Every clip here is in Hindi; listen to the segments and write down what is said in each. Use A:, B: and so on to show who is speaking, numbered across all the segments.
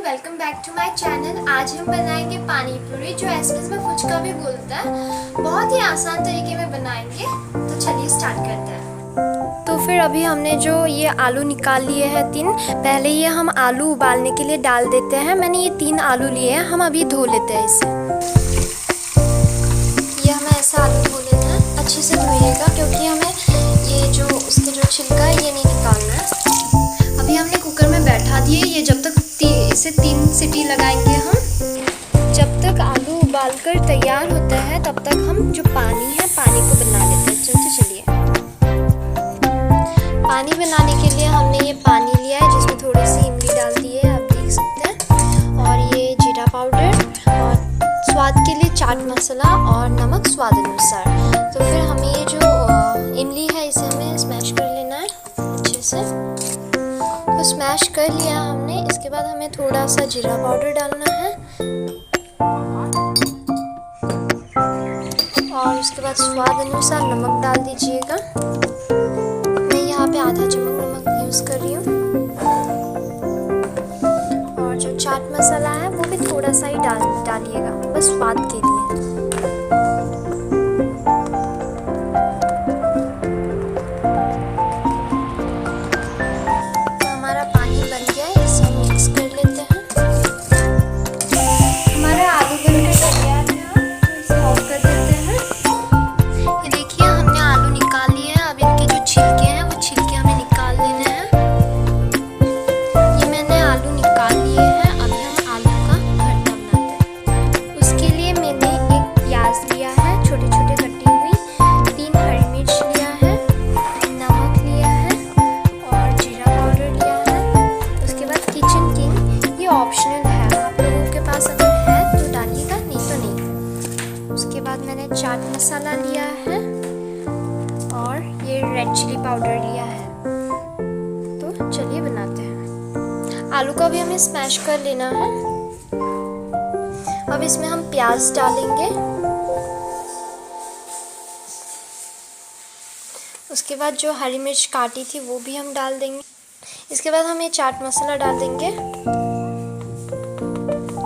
A: Welcome back to my channel. आज हम बनाएंगे पानी पूरी, जो एसएमएस में फुचका भी बोलता है। बहुत ही आसान तरीके में बनाएंगे, तो चलिए स्टार्ट करते हैं। तो फिर अभी हमने जो ये आलू निकाल लिए हैं 3, पहले ये हम आलू उबालने के लिए डाल देते हैं। मैंने ये 3 आलू लिए हैं, हम अभी धो लेते हैं इसे। ये हमें ऐसा आलू धो लेना है, अच्छे से धोइएगा क्योंकि हमें ये जो उसके जो छिलका है ये नहीं निकालना है। अभी हमने कुकर में बैठा दिए, ये जब तक इसे 3 सीटी लगाएंगे हम। जब तक आलू उबालकर तैयार होता है तब तक हम जो पानी है पानी को बना लेते हैं। तो चलिए, पानी बनाने के लिए हमने ये पानी लिया है जिसमें थोड़ी सी इमली डाल दी है, आप देख सकते हैं, और ये जीरा पाउडर और स्वाद के लिए चाट मसाला और नमक स्वाद अनुसार। तो फिर हमें ये जो इमली है इसे हमें स्मैश कर लेना है अच्छे से। तो स्मैश कर लिया हमने। इसके बाद हमें थोड़ा सा जीरा पाउडर डालना है और उसके बाद स्वाद अनुसार नमक डाल दीजिएगा। मैं यहाँ पे आधा चम्मच नमक यूज़ कर रही हूँ, और जो चाट मसाला है वो भी थोड़ा सा ही डालिएगा, बस स्वाद के लिए। ऑप्शनल है, आप लोगों के पास अगर है तो डालिएगा, नहीं तो नहीं। उसके बाद मैंने चाट मसाला लिया है और ये रेड चिली पाउडर लिया है। तो चलिए बनाते हैं। आलू को भी हमें स्मैश कर लेना है। अब इसमें हम प्याज डालेंगे, उसके बाद जो हरी मिर्च काटी थी वो भी हम डाल देंगे। इसके बाद हम ये चाट मसाला डाल देंगे।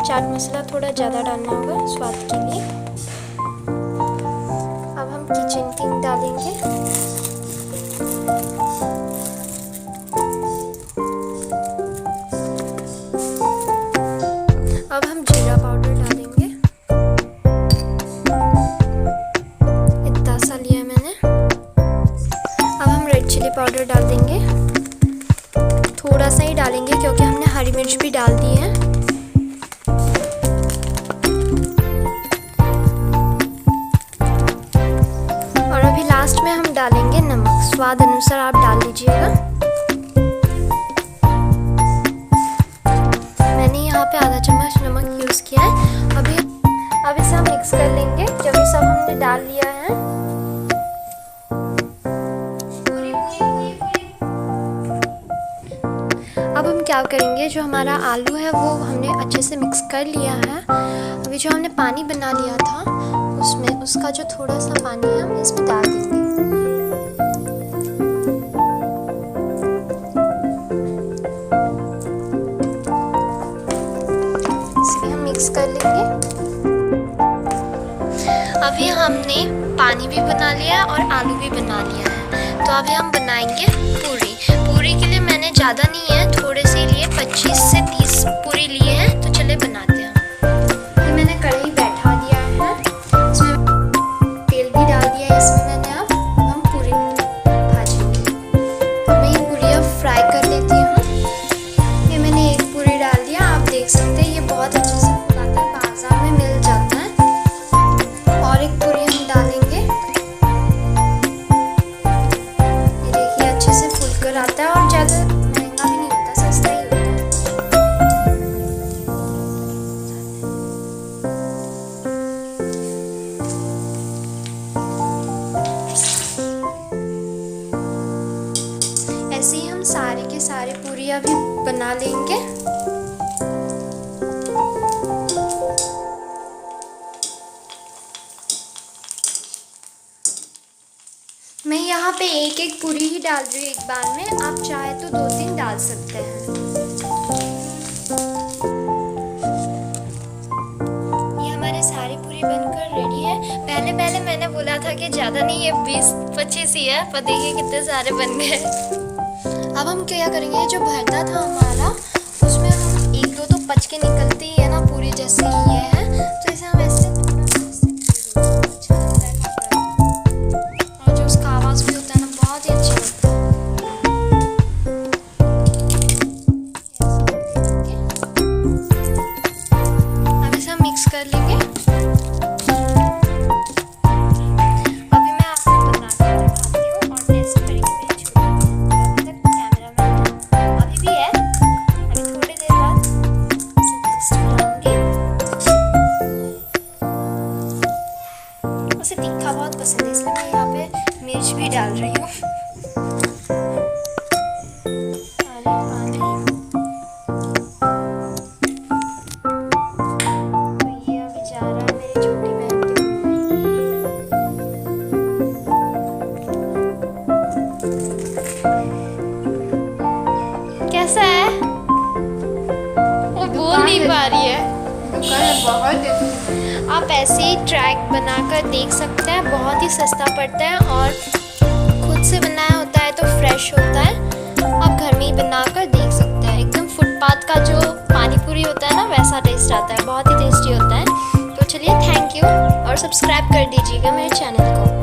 A: चाट मसाला थोड़ा ज़्यादा डालना होगा स्वाद के लिए। अब हम किचन किंग डालेंगे। अब हम जीरा पाउडर डालेंगे, इतना सा लिया मैंने। अब हम रेड चिली पाउडर डाल देंगे, थोड़ा सा ही डालेंगे क्योंकि हमने हरी मिर्च भी डाल दी है। लास्ट में हम डालेंगे नमक, स्वाद अनुसार आप डाल लीजिएगा। मैंने यहाँ पे आधा चम्मच नमक यूज़ किया है। अब इसे हम मिक्स कर लेंगे जब ये सब हमने डाल लिया है। अब हम क्या करेंगे, जो हमारा आलू है वो हमने अच्छे से मिक्स कर लिया है। अभी जो हमने पानी बना लिया था उसमें उसका जो थोड़ा सा पानी है हम इसमें डाल देंगे। इसे हम मिक्स कर लेंगे। अभी हमने पानी भी बना लिया और आलू भी बना लिया है। तो अभी हम बनाएंगे पूरी। पूरी के लिए मैंने ज़्यादा नहीं है, थोड़े से लिए 25 से 30 पूरी लिए हैं। तो चले बनाते हैं। ये मैंने कढ़ाई बैठा दिया है, इसमें तेल भी डाल दिया है इसमें मैंने। अब हम पूरी भाजेंगे। मैं ये पूरी अब फ्राई कर लेती हूँ। ये मैंने एक पूरी डाल दिया, आप देख सकते हैं ये बहुत अच्छे से फुलाता है, बाजार में मिल जाता है। और एक पूरी हम डालेंगे, ये देखिए अच्छे से फूल कर आता है और ज़्यादा महंगा भी नहीं होता, सस्ता ही होता है। ऐसे ही हम सारे के सारे पूरी अभी बना लेंगे। मैं यहाँ पे एक एक पूरी ही डाल रही हूँ एक बार में, आप चाहे तो 2-3 डाल सकते हैं। ये ज़्यादा नहीं है, 20-25 ही है, पर देखिए कितने सारे बन गए। अब हम क्या करेंगे, जो भरता था हमारा उसमें हम 1-2 तो पच के निकलती ही है ना पूरी, जैसे ये है, तो इसे हम ऐसे अच्छा लगता है खाकर। और जो उसका आवाज़ भी होता है ना, बहुत ही अच्छा लगता है। अब इसे हम मिक्स कर लेंगे। अभी मैं आपको बना के दिखाती हूँ और टेस्ट करेंगे मेरी छोटी बहन। अभी तक कैमरामैन अभी भी है, अभी थोड़ी देर बाद इसे टेस्ट कराऊंगी। उसे तीखा बहुत पसंद है, इसलिए मैं यहाँ पे मिर्च भी डाल रही हूँ। अरे पानी, तो ये अभी जा रहा है मेरी छोटी बहन के मुंह में। कैसा है? वो बोल नहीं पा रही है। आप ऐसे ही ट्रैक बनाकर देख सकते हैं, बहुत ही सस्ता पड़ता है और खुद से बनाया होता है तो फ्रेश होता है। आप घर में ही बनाकर देख सकते हैं, एकदम फुटपाथ का जो पानी पूरी होता है ना, वैसा टेस्ट आता है, बहुत ही टेस्टी होता है। तो चलिए, थैंक यू और सब्सक्राइब कर दीजिएगा मेरे चैनल को।